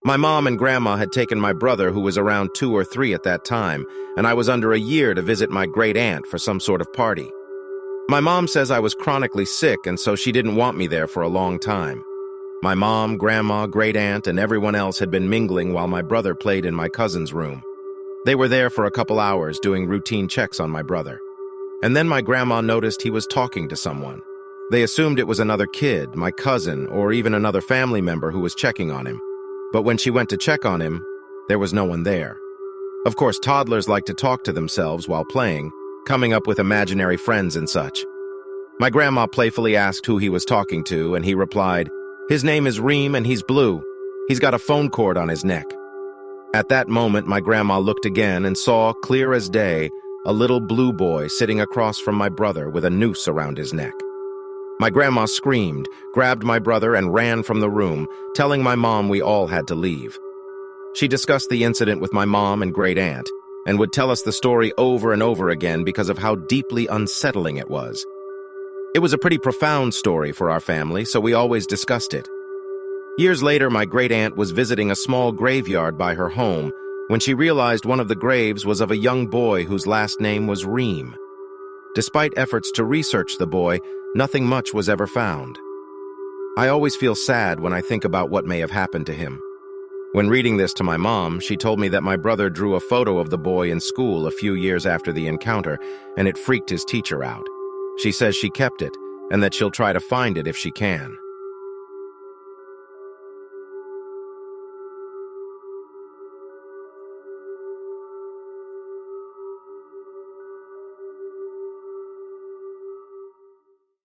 My mom and grandma had taken my brother, who was around 2 or 3 at that time, and I was under a year to visit my great-aunt for some sort of party. My mom says I was chronically sick, and so she didn't want me there for a long time. My mom, grandma, great-aunt, and everyone else had been mingling while my brother played in my cousin's room. They were there for a couple hours doing routine checks on my brother. And then my grandma noticed he was talking to someone. They assumed it was another kid, my cousin, or even another family member who was checking on him. But when she went to check on him, there was no one there. Of course, toddlers like to talk to themselves while playing, coming up with imaginary friends and such. My grandma playfully asked who he was talking to, and he replied, "His name is Reem and he's blue. He's got a phone cord on his neck." At that moment, my grandma looked again and saw, clear as day, a little blue boy sitting across from my brother with a noose around his neck. My grandma screamed, grabbed my brother, and ran from the room, telling my mom we all had to leave. She discussed the incident with my mom and great-aunt, and would tell us the story over and over again because of how deeply unsettling it was. It was a pretty profound story for our family, so we always discussed it. Years later, my great-aunt was visiting a small graveyard by her home when she realized one of the graves was of a young boy whose last name was Reem. Despite efforts to research the boy, nothing much was ever found. I always feel sad when I think about what may have happened to him. When reading this to my mom, she told me that my brother drew a photo of the boy in school a few years after the encounter, and it freaked his teacher out. She says she kept it, and that she'll try to find it if she can.